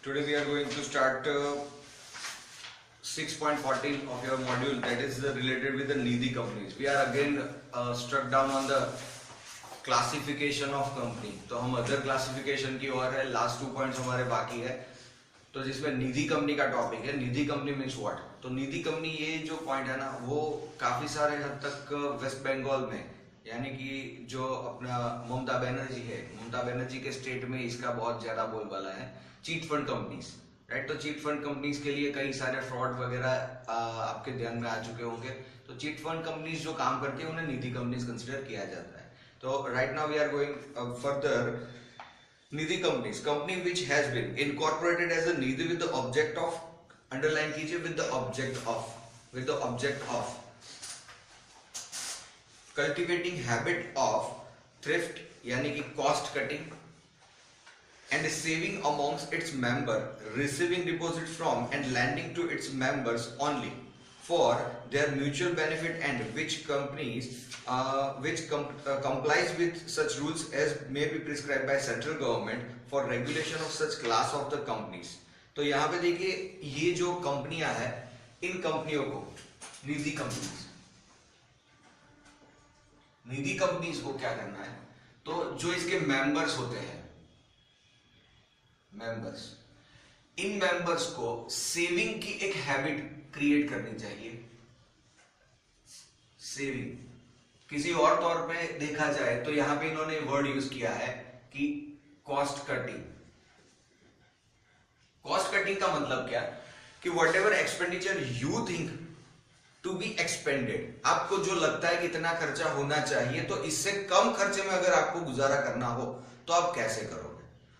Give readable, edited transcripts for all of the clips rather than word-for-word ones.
Today we are going to start 6.14 of your module, that is related with the needy companies. We are again struck down on the classification of company. तो हम other classification की ओर है. Last 2 points हमारे बाकी है, तो जिसमें निधि company का टॉपिक है. निधि कंपनी मीन्स व्हाट? तो निधि कंपनी ये जो पॉइंट है ना, वो काफी सारे हद तक वेस्ट बंगाल में, यानी कि जो अपना ममता बनर्जी है, ममता बनर्जी के स्टेट में इसका बहुत ज्यादा बोलबाला है. Chit fund companies, right? तो चीट फंड कंपनीज के लिए कई सारे फ्रॉड वगैरह आपके ध्यान में आ चुके होंगे. तो चीट फंड कंपनीज जो काम करती है उन्हें निधि कंपनीज कंसिडर किया जाता है. तो right now we are going further. Nidhi companies, company which has been incorporated as a Nidhi with the object of, underline कीजिए, with the object of cultivating habit of thrift, यानी कि cost cutting, and saving amongst its member, receiving deposits from and lending to its members only for their mutual benefit, and which complies with such rules as may be prescribed by central government for regulation of such class of the companies. तो यहाँ पे देखिए, ये जो कंपनियां हैं, इन कंपनियों को निधि कंपनीज को क्या करना है? तो जो इसके मेंबर्स होते हैं, इन मेंबर्स को सेविंग की एक हैबिट क्रिएट करनी चाहिए. सेविंग किसी और तौर पे देखा जाए तो यहां पे इन्होंने वर्ड यूज किया है कि कॉस्ट कटिंग. कॉस्ट कटिंग का मतलब क्या? कि whatever expenditure you think to be expended, आपको जो लगता है कि इतना खर्चा होना चाहिए, तो इससे कम खर्चे में अगर आपको गुजारा करना हो तो आप कैसे करोगे?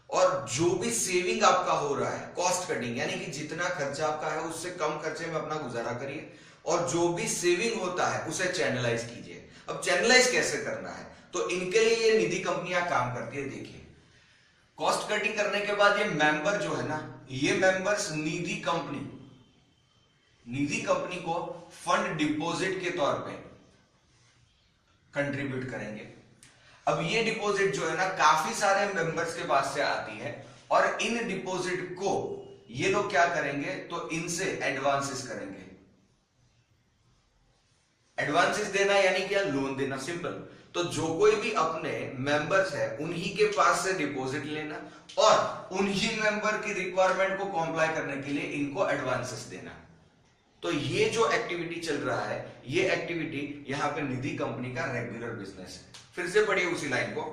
और जो भी सेविंग आपका हो रहा है, कॉस्ट कटिंग, यानी कि जितना खर्चा आपका है उससे कम खर्चे में अपना गुजारा करिए, और जो भी सेविंग होता है उसे चैनलाइज कीजिए. अब चैनलाइज कैसे करना है? तो इनके लिए ये निधि कंपनियां काम करती है. देखिए, कॉस्ट कटिंग करने के बाद ये मेंबर जो है ना, ये मेंबर्स निधि कंपनी को फंड डिपॉजिट के तौर पे कंट्रीब्यूट करेंगे. अब ये डिपॉजिट जो है ना, काफी सारे मेंबर्स के पास से आती है, और इन डिपॉजिट को ये लोग क्या करेंगे? तो इनसे एडवांसेस करेंगे. एडवांसेस देना यानी क्या? लोन देना, सिंपल. तो जो कोई भी अपने मेंबर्स है उन्हीं के पास से डिपॉजिट लेना, और उन्हीं मेंबर की रिक्वायरमेंट को कॉम्प्लाई करने के लिए इनको एडवांसेस देना. तो ये जो एक्टिविटी चल रहा है, ये एक्टिविटी यहां पे निधि कंपनी का रेगुलर बिजनेस है. फिर से पढ़िए उसी लाइन को.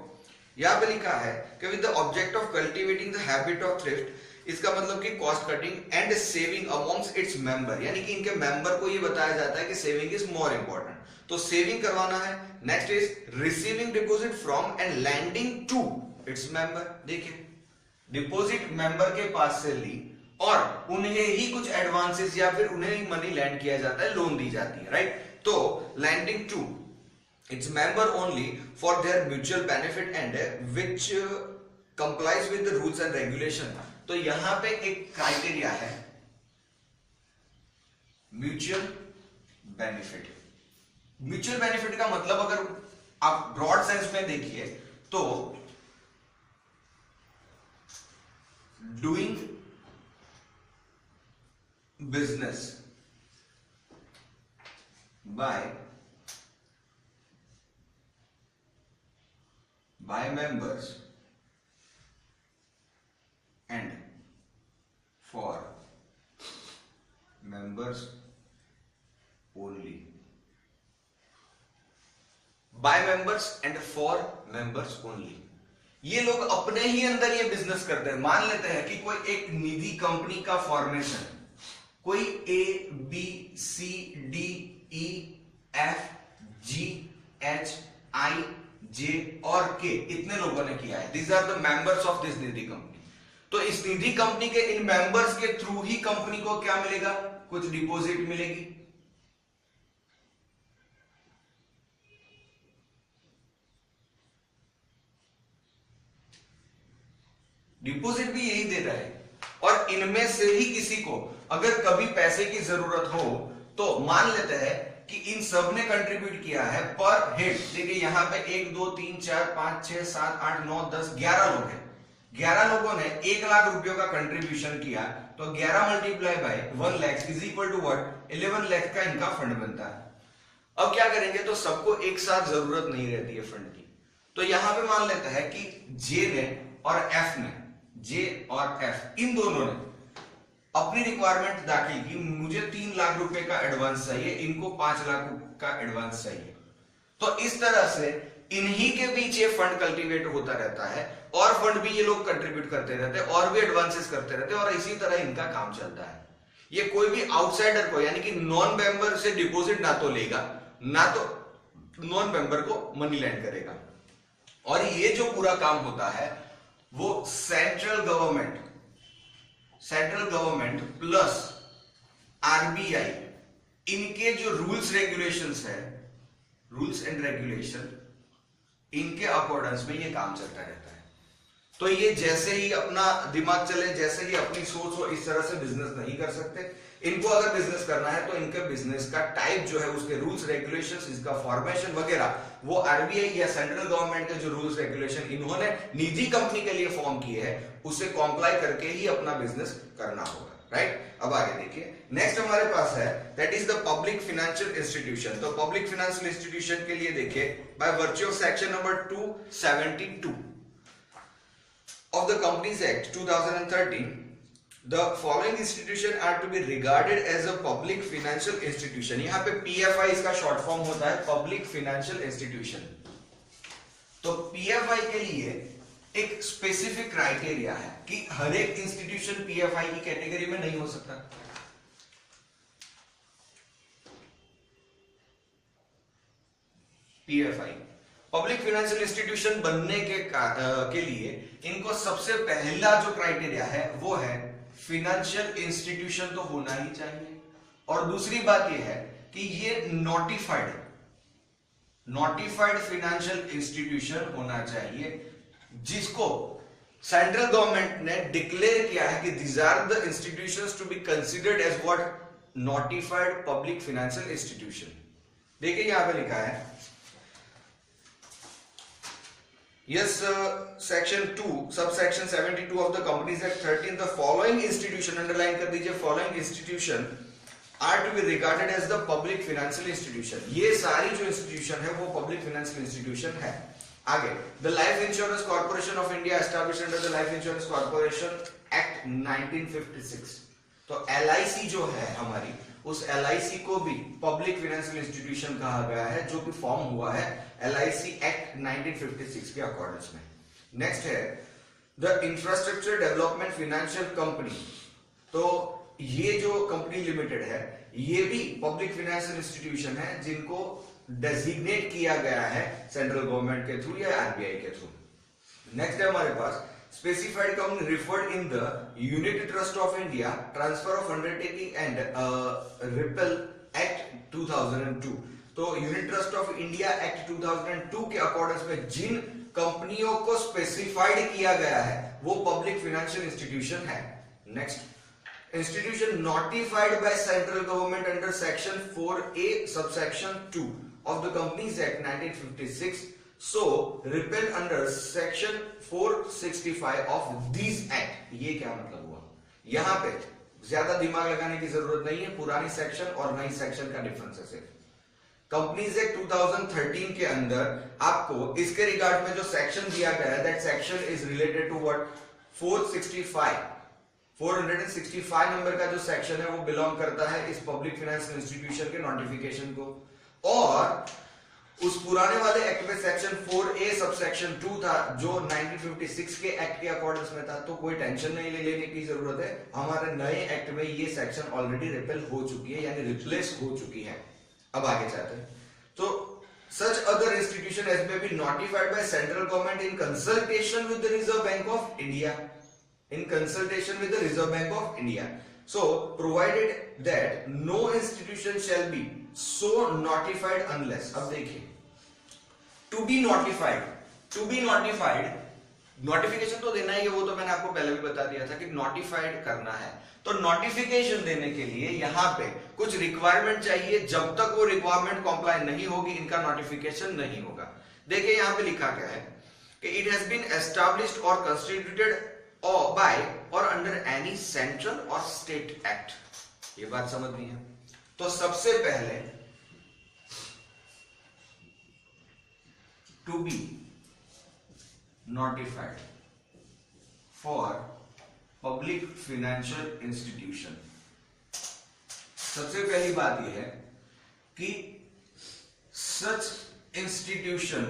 यहां पे लिखा है कि with the object of cultivating the habit of thrift, इसका मतलब कि cost cutting and saving amongst its member, यानी कि इनके मेंबर को ये बताया जाता है कि सेविंग इज मोर इंपॉर्टेंट. तो सेविंग करवाना है. Next is receiving deposit from and lending to its member. देखिए, डिपॉजिट मेंबर के पास से ली और उन्हें ही कुछ एडवांसेस या फिर उन्हें ही मनी लैंड किया जाता है, लोन दी जाती है, राइट? तो lending to its member only for their mutual benefit and which complies with the rules and regulation. तो यहां पे एक क्राइटेरिया है, म्यूचुअल बेनिफिट. म्यूचुअल बेनिफिट का मतलब अगर आप ब्रॉड सेंस में देखिए तो doing business by members and for members only. By members and for members only. ये लोग अपने ही अंदर ये बिजनेस करते हैं. मान लेते हैं कि कोई एक निधि कंपनी का फॉर्मेशन, कोई ABCDEFGHIJ और K इतने लोगों ने किया है. These are the members of this Nidhi company. तो इस निधि कंपनी के इन मेंबर्स के थ्रू ही कंपनी को क्या मिलेगा? कुछ डिपॉजिट मिलेगी. डिपॉजिट भी यही दे रहा है, और इनमें से ही किसी को अगर कभी पैसे की जरूरत हो तो मान लेते हैं कि इन सब ने कंट्रीब्यूट किया है पर हेड. देखिए यहां पे 1 2 3 4 5 6 7 8 9 10 11 लोग हैं. 11 लोगों ने 1 लाख रुपयों का कंट्रीब्यूशन किया, तो 11 multiply by 1 lakh is equal to what, 11 lakh का इनका फंड बनता है। अब क्या करेंगे, तो सबको एक साथ जरूरत नहीं रहती है फंड की, तो यहां पे मान लेता है कि जे ने और एफ ने, जे और एफ इन दोनों ने अपनी रिक्वायरमेंट दाखिल की, मुझे 3 लाख रुपए का एडवांस चाहिए, इनको 5 लाख का एडवांस चाहिए। तो इस तरह से इन्हीं के बीच ये फंड कल्टीवेट होता रहता है, और फंड भी ये लोग कंट्रीब्यूट करते रहते हैं, और भी एडवांसेस करते रहते हैं, और इसी तरह इनका काम चलता है। ये कोई भी आउटसाइडर को, यानी कि नॉन मेंबर से डिपॉजिट ना तो लेगा, ना तो नॉन मेंबर को मनी लैंड करेगा। और ये जो पूरा काम होता है वो सेंट्रल गवर्नमेंट प्लस आरबीआई, इनके जो रूल्स एंड रेगुलेशन इनके अकॉर्डेंस में ये काम चलता रहता है। तो ये जैसे ही अपना दिमाग चले, जैसे ही अपनी सोच हो, इस तरह से बिजनेस नहीं कर सकते। इनको अगर बिजनेस करना है तो इनके बिजनेस का टाइप जो है, उसके रूल्स रेगुलेशंस, इसका फॉर्मेशन वगैरह, वो आरबीआई या सेंट्रल गवर्नमेंट के जो रूल्स रेगुलेशन इन्होंने निजी कंपनी के लिए फॉर्म किए हैं, उससे कॉम्प्लाई करके ही अपना बिजनेस करना होगा, राइट। अब आगे देखिए, नेक्स्ट हमारे पास है that is the public financial institution. तो पब्लिक फाइनेंशियल इंस्टीट्यूशन के लिए देखिए, by virtue of section number 272 of the Companies Act 2013, the following institution are to be regarded as a public financial institution। यहाँ पे PFI इसका short form होता है, public financial institution. तो PFI के लिए एक स्पेसिफिक क्राइटेरिया है कि हर एक इंस्टीट्यूशन PFI की कैटेगरी में नहीं हो सकता। PFI पब्लिक फाइनेंशियल इंस्टीट्यूशन बनने के लिए इनको सबसे पहला जो क्राइटेरिया है वो है फाइनेंशियल इंस्टीट्यूशन तो होना ही चाहिए, और दूसरी बात ये है कि ये नोटिफाइड फाइनेंशियल इंस्टीट्यूशन होना चाहिए, जिसको सेंट्रल गवर्नमेंट ने डिक्लेयर किया है कि these are the institutions to be considered as what, notified public financial institution. देखिए यहां पे लिखा है, Yes, section 2, subsection 72 of the Companies Act 13, the following institution, underline कर दीजिए, following institution are to be regarded as the public financial institution। ये सारी जो institution है वो public financial institution है। आगे, the Life Insurance Corporation of India established under the Life Insurance Corporation Act 1956। तो LIC जो है हमारी, उस LIC को भी पब्लिक फाइनेंशियल इंस्टीट्यूशन कहा गया है, जो कि फॉर्म हुआ है LIC एक्ट 1956 के अकॉर्डेंस में। नेक्स्ट है the infrastructure development financial company. तो ये जो कंपनी लिमिटेड है, ये भी पब्लिक फाइनेंशियल इंस्टीट्यूशन है, जिनको डेजिग्नेट किया गया है सेंट्रल गवर्नमेंट के थ्रू या आरबीआई के थ्रू। नेक्स्ट है हमारे पास specified company referred in the Unit Trust of India, Transfer of Undertaking and Repeal Act 2002। तो unit trust of India act 2002 के अकॉर्डेंस में जिन कंपनियों को स्पेसिफाइड किया गया है वो पब्लिक फाइनेंशियल इंस्टीट्यूशन है। Next, institution notified by central government under section 4A subsection 2 of the companies act 1956, so repealed under section 465 of these act। ये क्या मतलब हुआ, यहां पे ज्यादा दिमाग लगाने की जरूरत नहीं है, पुरानी सेक्शन और नई सेक्शन का डिफरेंस है सिर्फ। कंपनीज एक्ट 2013 के अंदर आपको इसके रिगार्ड में जो सेक्शन दिया गया है, that section is related to what, 465 number का जो सेक्शन है वो बिलोंग करता है इस पब्लिक फाइनेंशियल इंस्टीट्यूशन के नोटिफिकेशन को। और उस पुराने वाले एक्ट में सेक्शन 4A सबसेक्शन 2 था, जो 1956 के एक्ट के अकॉर्डेंस में था, तो कोई टेंशन नहीं लेने की जरूरत है। हमारे नए एक्ट में ये सेक्शन ऑलरेडी रिपेल हो चुकी है, यानी रिप्लेस हो चुकी है। अब आगे चलते हैं। तो such other institution as may be notified by central government in consultation with the Reserve Bank of India, in consultation with the Reserve Bank of India, so provided that no institution shall be so notified unless। अब देखिए, to be notified notification तो देना ही है, वो तो मैंने आपको पहले भी बता दिया था कि नोटिफाइड करना है। तो नोटिफिकेशन देने के लिए यहां पे कुछ रिक्वायरमेंट चाहिए, जब तक वो रिक्वायरमेंट कॉम्प्लाई नहीं होगी इनका नोटिफिकेशन नहीं होगा। देखिए यहां पे लिखा क्या है कि इट हैज बीन एस्टैब्लिश्ड और कंस्टिट्यूटेड बाय और अंडर एनी सेंट्रल और स्टेट एक्ट। ये बात समझनी है। तो सबसे पहले to be notified for public financial institution, सबसे पहली बात यह है कि such institution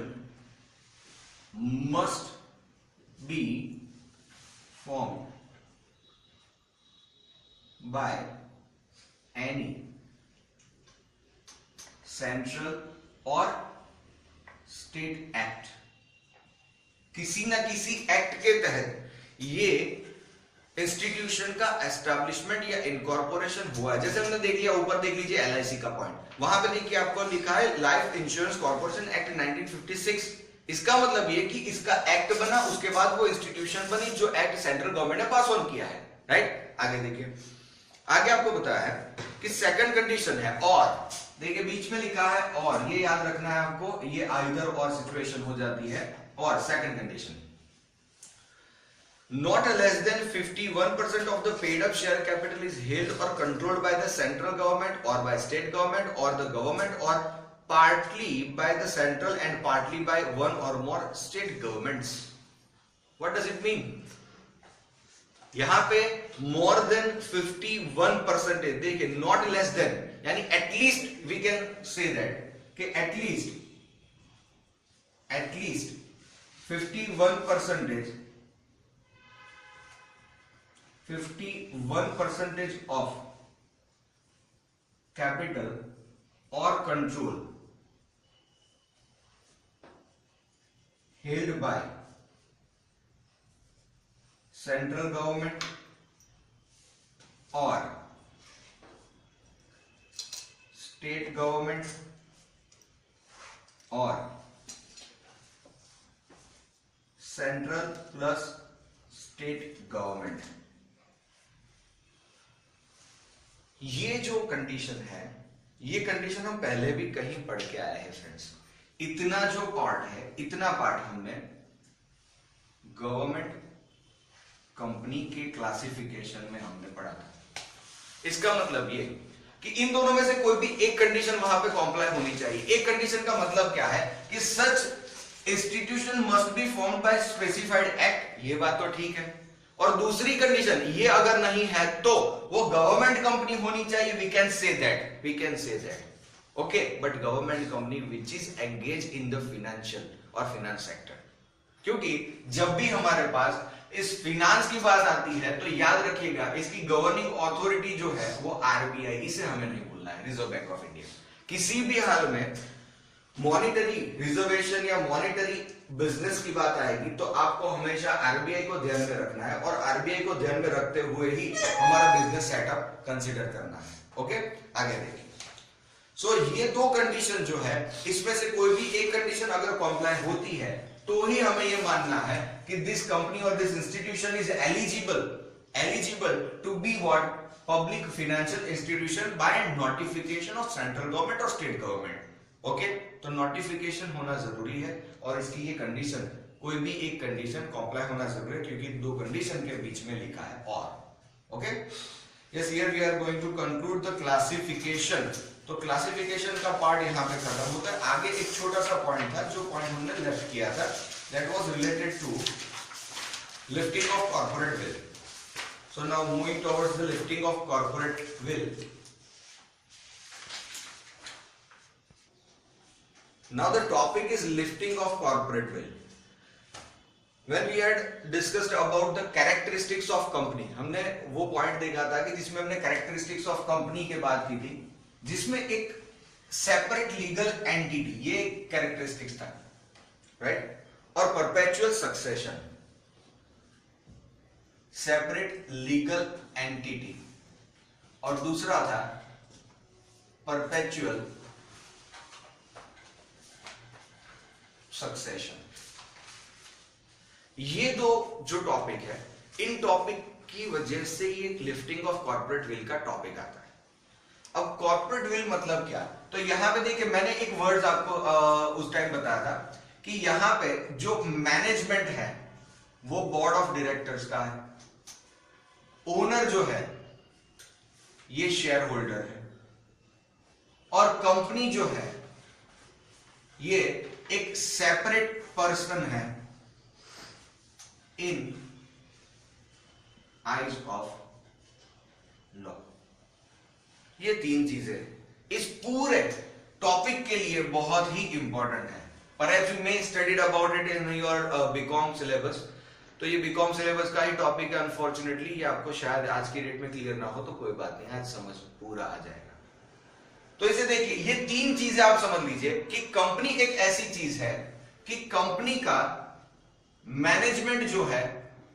must be formed by any central और स्टेट एक्ट। किसी ना किसी एक्ट के तहत ये इंस्टीट्यूशन का एस्टैब्लिशमेंट या इनकॉर्पोरेशन हुआ है। जैसे हमने देख लिया, ऊपर देख लीजिए एलआईसी का पॉइंट, वहां पे देखिए आपको लिखा है लाइफ इंश्योरेंस कॉर्पोरेशन एक्ट 1956। इसका मतलब ये कि इसका एक्ट बना, उसके बाद वो इंस्टीट्यूशन बनी जो एक्ट सेंट्रल गवर्नमेंट ने पास ऑन किया है, राइट। आगे देखिए, आगे आपको बताया है कि सेकंड कंडीशन है और, देखिए बीच में लिखा है और, ये याद रखना है आपको, ये आइदर और सिचुएशन हो जाती है। और second condition, not less than 51% of the paid up share capital is held or controlled by the central government or by state government or the government or partly by the central and partly by one or more state governments. What does it mean? यहां पे more than 51% देखिए, not less than यानी at least we can say that कि at least 51% of capital or control held by central government or state government or central plus state government. ये जो condition है, ये condition हम पहले भी कहीं पढ़ के आए हैं फ्रेंड्स। इतना जो पार्ट है, इतना पार्ट हमने गवर्नमेंट कंपनी के क्लासिफिकेशन में हमने पढ़ा था। इसका मतलब ये कि इन दोनों में से कोई भी एक कंडीशन वहां पे कॉम्प्लाई होनी चाहिए। एक कंडीशन का मतलब क्या है कि such institution must be formed by specified act, ये बात तो ठीक है। और दूसरी कंडीशन, ये अगर नहीं है तो वो गवर्नमेंट कंपनी होनी चाहिए, we can say that, okay, but government company which is engage in the financial और फाइनेंस सेक्टर। क्योंकि जब भी हमारे पास इस फाइनेंस की बात आती है तो याद रखिएगा इसकी गवर्निंग अथॉरिटी जो है वो आरबीआई, इसे हमें नहीं भूलना है, रिजर्व बैंक ऑफ इंडिया। किसी भी हाल में मॉनिटरी रिजर्वेशन या मॉनिटरी बिजनेस की बात आएगी तो आपको हमेशा आरबीआई को ध्यान में रखना है और आरबीआई को ध्यान में रखते हुए ही हमारा बिजनेस सेटअप कंसीडर करना है, ओके। आगे देखिए, सो ये दो कंडीशन जो है, इसमें से कोई भी एक कंडीशन अगर कॉम्प्लाई होती है तो ही हमें ये मानना है कि दिस कंपनी और this institution is eligible to be what public financial institution by notification of central government और स्टेट गवर्नमेंट, ओके। तो नोटिफिकेशन होना जरूरी है और इसकी ये कंडीशन, कोई भी एक कंडीशन कॉम्प्लाई होना जरूरी है क्योंकि दो कंडीशन के बीच में लिखा है और, okay. Yes, here we are going to conclude the classification. तो क्लासिफिकेशन का पार्ट यहाँ पे खत्म होता है। आगे एक छोटा सा पॉइंट था, जो पॉइंट हमने लेफ्ट किया था, that was related to lifting of corporate veil. So now moving towards the lifting of corporate veil. Now the topic is lifting of corporate will. When we had discussed about the characteristics of company, हमने वो point देखा था कि जिसमें हमने characteristics of company के बात की थी, जिसमें एक सेपरेट लीगल एंटिटी, ये कैरेक्टरिस्टिक्स था, राइट। और perpetual succession, separate legal entity, और दूसरा था परपेचुअल सक्सेशन। ये दो जो टॉपिक है, इन टॉपिक की वजह से ये लिफ्टिंग ऑफ कॉर्पोरेट विल का टॉपिक आता है। अब कॉर्पोरेट विल मतलब क्या, तो यहां पे देखिए मैंने एक वर्ड आपको उस टाइम बताया था कि यहां पे जो मैनेजमेंट है वो बोर्ड ऑफ डायरेक्टर्स का है, ओनर जो है ये शेयर होल्डर है, और कंपनी जो है ये एक सेपरेट पर्सन है इन आइज ऑफ लॉ। ये तीन चीजें इस पूरे टॉपिक के लिए बहुत ही इंपॉर्टेंट है। Perhaps you may studied about it in your BCom syllabus। तो ये बीकॉम सिलेबस का ही टॉपिक है। अनफॉर्चुनेटली ये आपको शायद आज की डेट में क्लियर ना हो, तो कोई बात नहीं, आज समझ पूरा आ जाएगा। तो इसे देखिए, ये तीन चीजें आप समझ लीजिए कि कंपनी एक ऐसी चीज है कि कंपनी का मैनेजमेंट जो है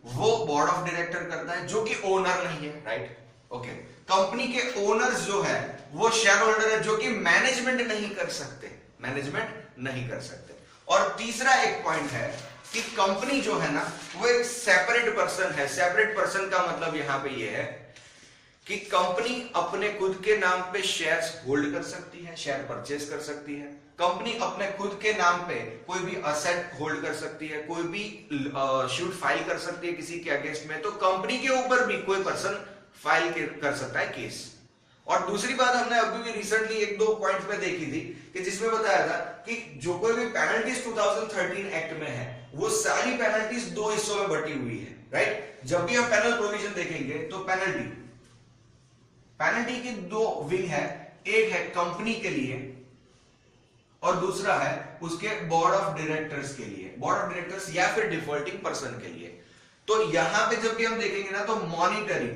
वो बोर्ड ऑफ डायरेक्टर करता है, जो कि ओनर नहीं है, राइट? ओके। कंपनी के ओनर्स जो है वो शेयर होल्डर है, जो कि मैनेजमेंट नहीं कर सकते, मैनेजमेंट नहीं कर सकते। और तीसरा एक पॉइंट है कि कंपनी जो है ना वो एक सेपरेट पर्सन है। सेपरेट पर्सन का मतलब यहां पे ये है कि कंपनी अपने खुद के नाम पे शेयर्स होल्ड कर सकती है, शेयर परचेज कर सकती है। कंपनी अपने खुद के नाम पे कोई भी असेट होल्ड कर सकती है, कोई भी शूट फाइल कर सकती है किसी के अगेंस्ट में। तो कंपनी के ऊपर भी कोई पर्सन फाइल कर सकता है केस। और दूसरी बात हमने अभी भी रिसेंटली एक दो पॉइंट्स में देखी थी कि जिसमें बताया था कि जो कोई भी पेनल्टीज 2013 एक्ट में है वो सारी पेनल्टीज दो हिस्सों में बटी हुई है, राइट? जब भी हम पेनल प्रोविजन देखेंगे तो पेनल्टी की दो विंग है, एक है कंपनी के लिए और दूसरा है उसके बोर्ड ऑफ डायरेक्टर्स के लिए, बोर्ड ऑफ डायरेक्टर्स या फिर डिफॉल्टिंग पर्सन के लिए। तो यहां पे जब भी हम देखेंगे ना तो मॉनिटरी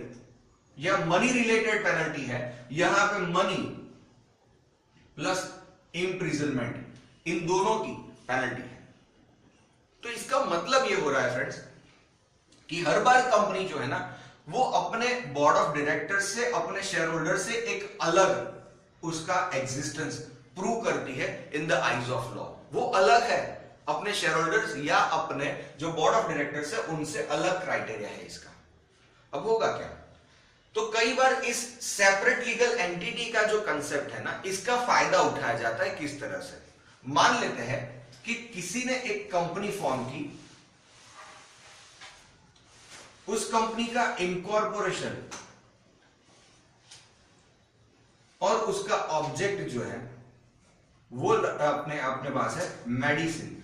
या मनी रिलेटेड पेनल्टी है, यहां पे मनी प्लस इम्प्रिजनमेंट, इन दोनों की पेनल्टी है। तो इसका मतलब ये हो रहा है फ्रेंड्स कि हर बार कंपनी जो है ना वो अपने बोर्ड ऑफ डायरेक्टर से, अपने शेयर होल्डर से एक अलग उसका एग्जिस्टेंस प्रूव करती है in the eyes of law. वो अलग है अपने शेयर होल्डर्स या अपने जो बोर्ड ऑफ डायरेक्टर्स है उनसे अलग क्राइटेरिया है इसका। अब होगा क्या? तो कई बार इस सेपरेट लीगल एंटिटी का जो कंसेप्ट है ना, इसका फायदा उठाया जाता है। किस तरह से? मान लेते हैं कि किसी ने एक कंपनी फॉर्म की, उस कंपनी का इनकॉर्पोरेशन और उसका ऑब्जेक्ट जो है वो अपने पास है मेडिसिन।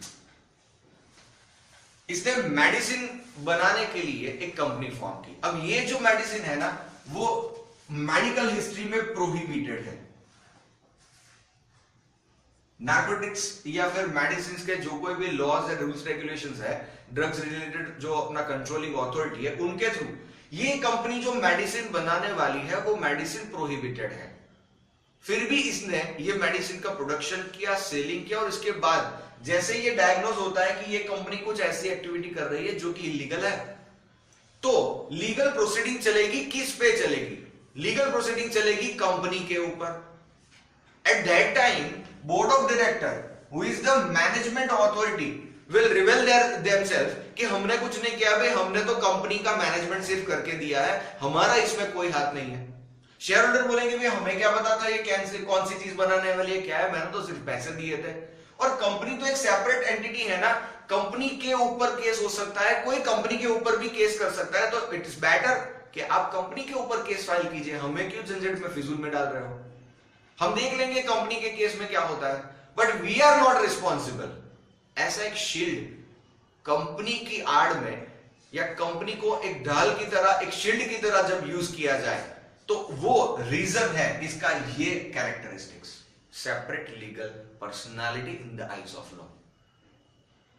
इसने मेडिसिन बनाने के लिए एक कंपनी फॉर्म की। अब ये जो मेडिसिन है ना वो मेडिकल हिस्ट्री में प्रोहिबिटेड है। नार्कोटिक्स या फिर मेडिसिन के जो कोई भी लॉज एंड रूल्स रेगुलेशंस है, ड्रग्स रिलेटेड जो अपना कंट्रोलिंग अथॉरिटी है, उनके थ्रू ये कंपनी जो मेडिसिन बनाने वाली है वो मेडिसिन प्रोहिबिटेड है। फिर भी इसने ये मेडिसिन का प्रोडक्शन किया, सेलिंग किया, और इसके बाद जैसे ये डायग्नोज होता है कि ये कंपनी कुछ ऐसी एक्टिविटी कर रही है जो कि इलीगल है, तो लीगल प्रोसीडिंग चलेगी। किस पे चलेगी? लीगल प्रोसीडिंग चलेगी कंपनी के ऊपर। At that time board of director who is the management authority will reveal themselves कि हमने कुछ नहीं किया भाई, हमने तो कंपनी का मैनेजमेंट सिर्फ करके दिया है, हमारा इसमें कोई हाथ नहीं है। शेयर होल्डर बोलेंगे भाई हमें क्या पता था ये कौन सी चीज बनाने वाली है, क्या है, मैंने तो सिर्फ पैसे दिए थे। और कंपनी तो एक सेपरेट एंटिटी है ना, कंपनी के ऊपर केस हो सकता है, कोई कंपनी के ऊपर भी केस कर सकता है। तो इट इज बेटर कि आप कंपनी के ऊपर केस फाइल कीजिए, हमें क्यों झंझट में फिजूल में डाल रहे हो। हम देख लेंगे कंपनी के केस में क्या होता है, but we are not responsible. ऐसा एक शील्ड कंपनी की आड़ में या कंपनी को एक ढाल की तरह, एक शील्ड की तरह जब यूज किया जाए तो वो रीजन है इसका ये characteristics, separate legal personality in the eyes of law.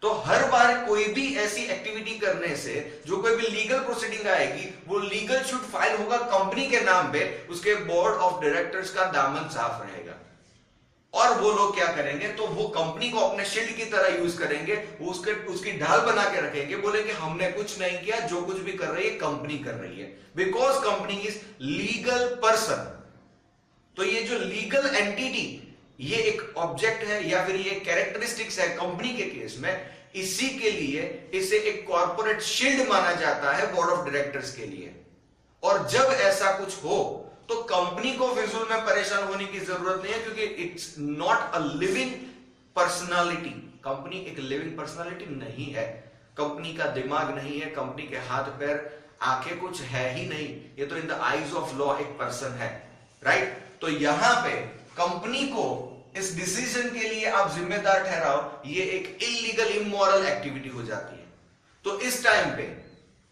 तो हर बार कोई भी ऐसी एक्टिविटी करने से जो कोई भी लीगल प्रोसीडिंग आएगी वो लीगल शूट फाइल होगा कंपनी के नाम पे, उसके बोर्ड ऑफ डायरेक्टर्स का दामन साफ रहेगा। और वो लोग क्या करेंगे, तो वो कंपनी को अपने शील्ड की तरह यूज करेंगे, वो उसकी ढाल बना के रखेंगे, बोलेंगे हमने कुछ नहीं किया, जो कुछ भी कर रही है कंपनी कर रही है, because company is legal person. तो ये जो लीगल एंटिटी, ये एक ऑब्जेक्ट है या फिर ये कैरेक्टरिस्टिक्स है कंपनी के केस में, इसी के लिए इसे एक कॉर्पोरेट शील्ड माना जाता है बोर्ड ऑफ डायरेक्टर्स के लिए। और जब ऐसा कुछ हो तो कंपनी को फिजूल में परेशान होने की जरूरत नहीं है, क्योंकि it's not a living personality, company एक लिविंग पर्सनालिटी नहीं है, कंपनी का दिमाग नहीं है, कंपनी के हाथ पैर आंखें कुछ है ही नहीं, ये तो इन द आईज ऑफ लॉ एक पर्सन है, राइट। तो यहां पे कंपनी को इस डिसीजन के लिए आप जिम्मेदार ठहराओ, ये एक इलीगल इमोरल एक्टिविटी हो जाती है। तो इस टाइम पे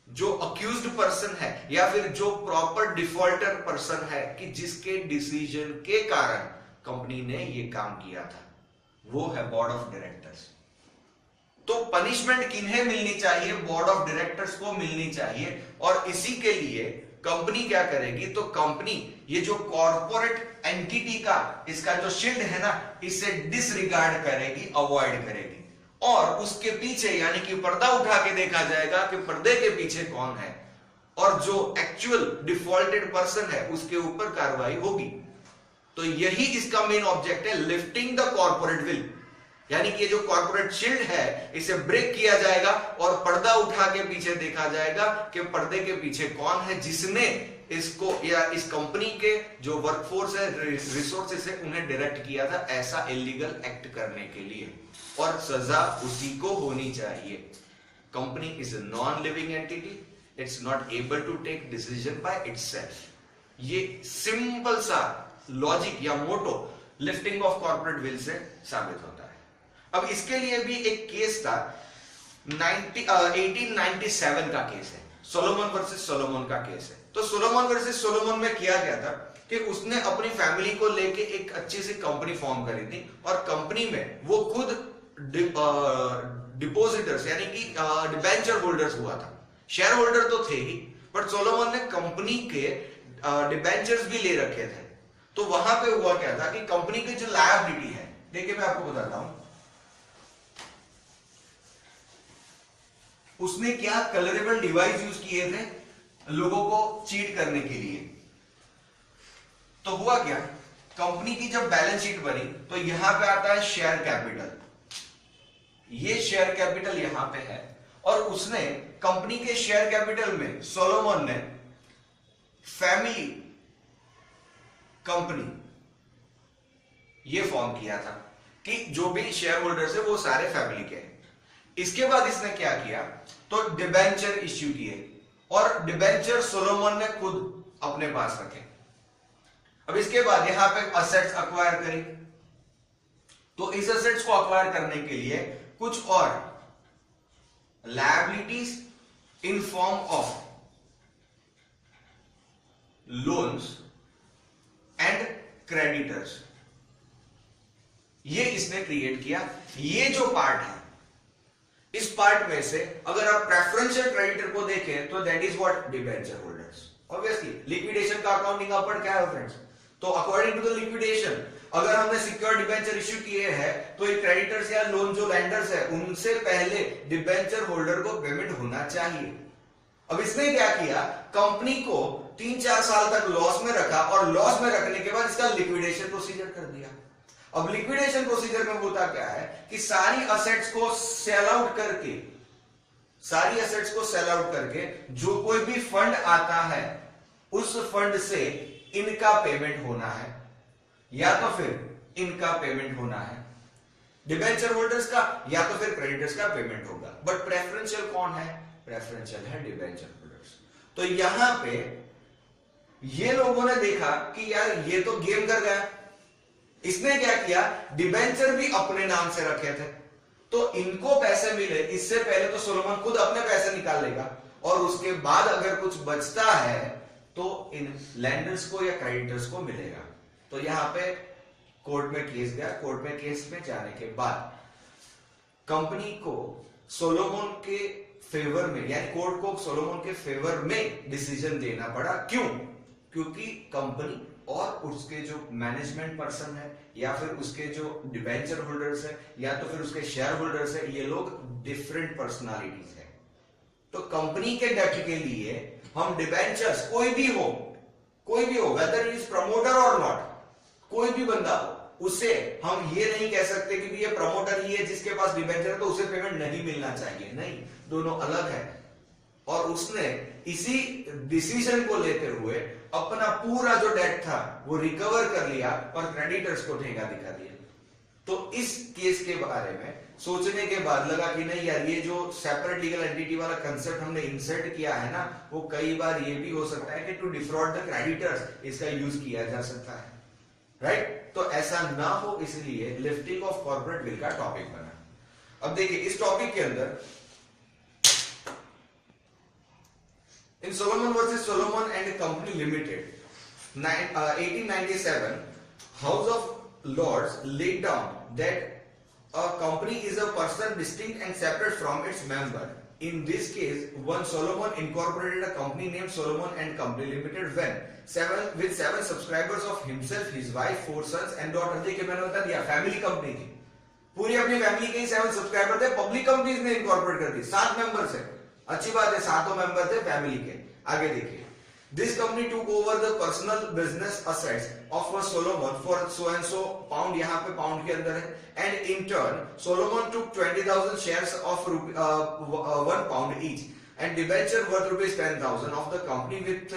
जो अक्यूज्ड पर्सन है या फिर जो प्रॉपर डिफॉल्टर पर्सन है कि जिसके डिसीजन के कारण कंपनी ने ये काम किया था, वो है बोर्ड ऑफ डायरेक्टर्स। तो पनिशमेंट किन्हें मिलनी चाहिए? बोर्ड ऑफ डायरेक्टर्स को मिलनी चाहिए। और इसी के लिए कंपनी क्या करेगी? तो कंपनी ये जो कॉर्पोरेट एंटिटी का इसका जो शील्ड है ना, इसे डिसरिगार्ड करेगी, अवॉइड करेगी, और उसके पीछे यानी कि पर्दा उठा के देखा जाएगा कि पर्दे के पीछे कौन है, और जो एक्चुअल डिफॉल्टेड पर्सन है उसके ऊपर कार्रवाई होगी। तो यही इसका मेन ऑब्जेक्ट है, लिफ्टिंग द कॉर्पोरेट विल, यानी कि ये जो कॉर्पोरेट शील्ड है इसे ब्रेक किया जाएगा और पर्दा उठा के पीछे देखा जाएगा कि पर्दे के पीछे कौन है जिसने इसको या इस कंपनी के जो वर्कफोर्स है, रिसोर्सेस है, उन्हें डायरेक्ट किया था ऐसा इलीगल एक्ट करने के लिए, और सजा उसी को होनी चाहिए। Company is a non living entity, it's not able to take decision by itself. ये सिंपल सा लॉजिक या motto lifting of corporate veil से साबित होता है। अब इसके लिए भी एक केस था, 1897 का केस है, सोलोमन वर्सेस सोलोमन का केस है। तो सोलोमन वर्सेस सोलोमन में किया गया था कि उसने अपनी फैमिली को लेके एक अच्छी सी कंपनी फॉर्म करी थी, और कंपनी में वो खुद डिपोजिटर्स यानी कि डिबेंचर होल्डर्स हुआ था। शेयर होल्डर तो थे ही, बट सोलोमन ने कंपनी के डिबेंचर्स भी ले रखे थे। तो वहां पे हुआ क्या था कि कंपनी की जो लायबिलिटी है, देखिए मैं आपको बताता हूं, उसने क्या कलरेबल डिवाइस यूज किए थे लोगों को चीट करने के लिए। तो हुआ क्या, कंपनी की जब बैलेंस शीट बनी तो यहां पे आता है शेयर कैपिटल, ये शेयर कैपिटल यहां पे है, और उसने कंपनी के शेयर कैपिटल में सोलोमन ने फैमिली कंपनी ये फॉर्म किया था कि जो भी शेयर होल्डर्स है वो सारे फैमिली के हैं। इसके बाद इसने क्या किया, तो डिबेंचर इश्यू किए, और डिबेंचर सोलोमन ने खुद अपने पास रखे। अब इसके बाद यहां पे असेट्स अक्वायर करी, तो इस असेट्स को अक्वायर करने के लिए कुछ और liabilities in form of loans and creditors, ये इसने क्रिएट किया। ये जो पार्ट है, इस पार्ट में से अगर आप प्रेफरेंशियल क्रेडिटर को देखें तो that is what debenture holders. Obviously liquidation का अकाउंटिंग अपन क्या है फ्रेंड्स, तो अकॉर्डिंग टू द लिक्विडेशन अगर हमने सिक्योर डिबेंचर इश्यू किए हैं तो ये क्रेडिटर्स या लोन जो लैंडर्स है उनसे पहले डिबेंचर होल्डर को पेमेंट होना चाहिए। अब इसने क्या किया, कंपनी को 3-4 साल तक लॉस में रखा, और लॉस में रखने के बाद इसका लिक्विडेशन प्रोसीजर कर दिया। अब लिक्विडेशन प्रोसीजर में होता क्या है कि सारी असेट्स को सेल आउट करके जो कोई भी फंड आता है उस फंड से इनका पेमेंट होना है, या तो फिर इनका पेमेंट होना है डिबेंचर होल्डर्स का, या तो फिर क्रेडिटर्स का पेमेंट होगा। बट प्रेफरेंशियल कौन है? प्रेफरेंशियल है डिबेंचर होल्डर्स। तो यहां पे ये लोगों ने देखा कि यार ये तो गेम कर गया। इसने क्या किया, डिबेंचर भी अपने नाम से रखे थे, तो इनको पैसे मिले, इससे पहले तो सोलोमन खुद अपने पैसे निकाल लेगा, और उसके बाद अगर कुछ बचता है तो इन लैंडर्स को या क्रेडिटर्स को मिलेगा। तो यहां पे कोर्ट में केस गया। कोर्ट में केस में जाने के बाद कंपनी को सोलोमन के फेवर में, यानी कोर्ट को सोलोमन के फेवर में डिसीजन देना पड़ा। क्यों? क्योंकि कंपनी और उसके जो मैनेजमेंट पर्सन है, या फिर उसके जो डिबेंचर होल्डर्स है, या तो फिर उसके शेयर होल्डर्स है, ये लोग डिफरेंट पर्सनालिटीज है। तो कंपनी के डेट के लिए हम डिबेंचर्स कोई भी हो वेदर इज प्रमोटर और नॉट, कोई भी बंदा हो, उसे हम ये नहीं कह सकते कि ये प्रमोटर ही है जिसके पास डिबेंचर है तो उसे पेमेंट नहीं मिलना चाहिए। नहीं, दोनों अलग है। और उसने इसी डिसीजन को लेते हुए अपना पूरा जो डेट था वो रिकवर कर लिया और क्रेडिटर्स को ठेका दिखा दिया। तो इस केस के बारे में सोचने के बाद लगा कि नहीं यार, ये जो सेपरेट लीगल एंटिटी वाला कंसेप्ट हमने इंसर्ट किया है ना, वो कई बार ये भी हो सकता है कि टू डिफ्रॉड द क्रेडिटर्स इसका यूज किया जा सकता है, राइट? तो ऐसा ना हो इसलिए लिफ्टिंग ऑफ कॉर्पोरेट विल का टॉपिक बना। अब देखिए इस टॉपिक के अंदर in Salomon versus Salomon and company limited 1897 House of Lords laid down that a company is a person distinct and separate from its member. In this case, one Solomon incorporated a company named Solomon and Company Limited with seven subscribers of himself, his wife, 4 sons and daughter. देखिए मैंने बता दिया family company थी, पूरी अपनी family के 7 subscriber थे, public companies ने इनकॉर्पोरेट कर दी, 7 मेंबर्स है, अच्छी बात है, 7 मेंबर थे फैमिली के। आगे देखिए This company took over the personal business assets of a Solomon for so and so pound, यहाँ पे pound के अंदर है, and in turn Solomon took 20,000 shares of 1 pound each and debenture worth rupees 10,000 of the company with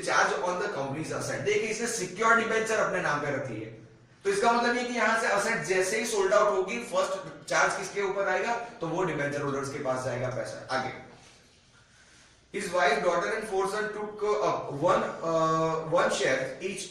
charge on the company's asset. देखिए इसने secure debenture अपने नाम पे रखी है, तो इसका मतलब ये कि यहाँ से asset जैसे ही सोल्ड आउट होगी फर्स्ट चार्ज किसके ऊपर आएगा, तो वो डिबेंचर होल्डर्स के पास जाएगा पैसा। आगे His wife, daughter and 4 sons took up one share each.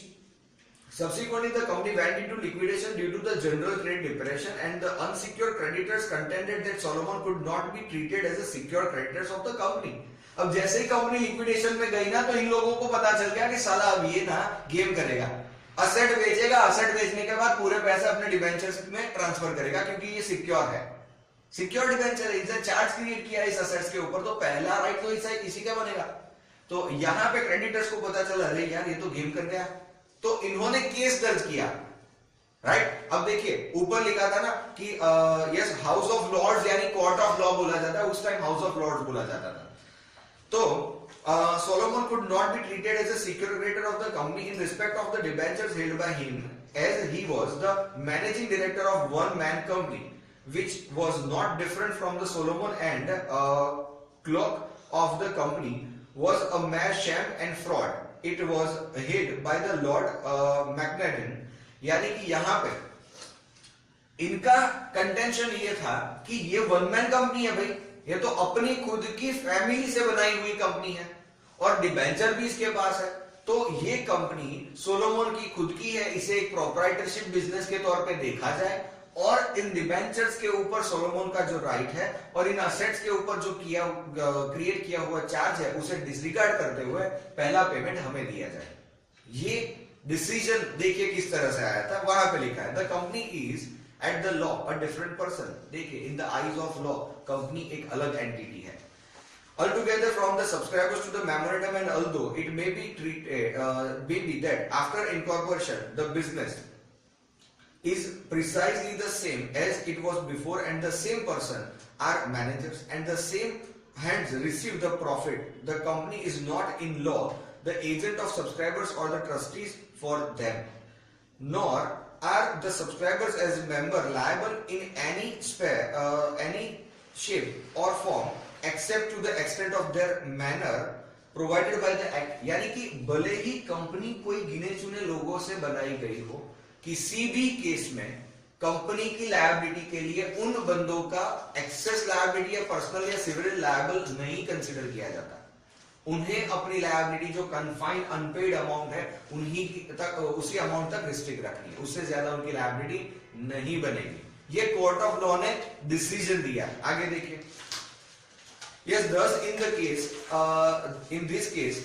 Subsequently, the company went into liquidation due to the general trade depression, and the unsecured creditors contended that Solomon could not be treated as a secured creditors of the company. अब जैसे ही company liquidation में गई ना, तो इन लोगों को पता चल गया कि साला अब ये ना गेम करेगा, असेट बेचेगा, असेट बेचने के बाद पूरे पैसे अपने डिबेंचर्स में ट्रांसफर करेगा, क्योंकि ये सिक्योर है, सिक्योर डिबेंचर है, चार्ज क्रिएट किया इस असेट्स के ऊपर, तो पहला राइट तो इसी का बनेगा। तो यहाँ पे क्रेडिटर्स को पता चला अरे यार ये तो गेम कर गया, तो इन्होंने केस दर्ज किया, राइट? अब देखिए ऊपर लिखा था ना कि यस हाउस ऑफ लॉर्ड्स यानी कोर्ट ऑफ लॉ बोला जाता है, उस टाइम हाउस ऑफ लॉर्ड्स बोला जाता था। तो Solomon could not be treated as a secure creditor of the company in respect of the debentures held by him, as he was the managing director of one man company, which was not different from the Solomon and clock of the company was a mere sham and fraud. It was hid by the Lord Macnaghten. यानी कि यहाँ पे इनका contention ये था कि ये one man company है भाई, ये तो अपनी खुद की फैमिली से बनाई हुई कंपनी है और डिबेंचर भी इसके पास है, तो ये कंपनी सोलोमन की खुद की है, इसे एक प्रोप्राइटरशिप बिजनेस के तौर पे देखा जाए और इन डिबेंचर्स के ऊपर सोलोमन का जो राइट है और इन असेट्स के ऊपर जो क्रिएट किया हुआ चार्ज है उसे डिसरिगार्ड करते हुए पहला पेमेंट हमें दिया जाए। ये डिसीजन देखिए किस तरह से आया था, वहां पे लिखा है the company is at the law a different person. देखिए in the eyes of law company एक अलग एंटिटी है। Altogether from the subscribers to the memorandum, and although it may be treated maybe that after incorporation the business is precisely the same as it was before and the same person are managers and the same hands receive the profit, the company is not in law the agent of subscribers or the trustees for them, nor are the subscribers as a member liable in any shape or form except to the extent of their manner provided by the act। यानी कि भले ही company कोई गिने चुने लोगों से बनाई गई हो, किसी भी केस में कंपनी की लायबिलिटी के लिए उन बंदों का एक्सेस लायबिलिटी या पर्सनल या सिविल लायबल नहीं कंसीडर किया जाता। उन्हें अपनी लायबिलिटी जो कन्फाइंड अनपेड अमाउंट है उन्हीं तक, उसी अमाउंट तक रिस्ट्रिक्ट रखनी है, उससे ज्यादा उनकी लायबिलिटी नहीं बनेगी। ये कोर्ट ऑफ लॉ ने डिसीजन दिया। आगे देखिए yes, thus in this case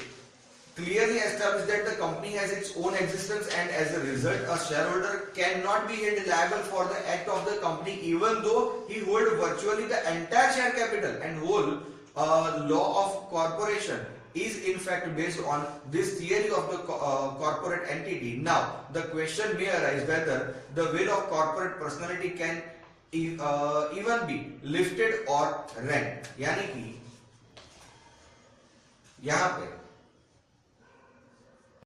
clearly established that the company has its own existence and as a result a shareholder cannot be held liable for the act of the company even though he hold virtually the entire share capital, and whole law of corporation is in fact based on this theory of the corporate entity. Now the question may arise whether the will of corporate personality can even be lifted or rent। यानी कि यहाँ पे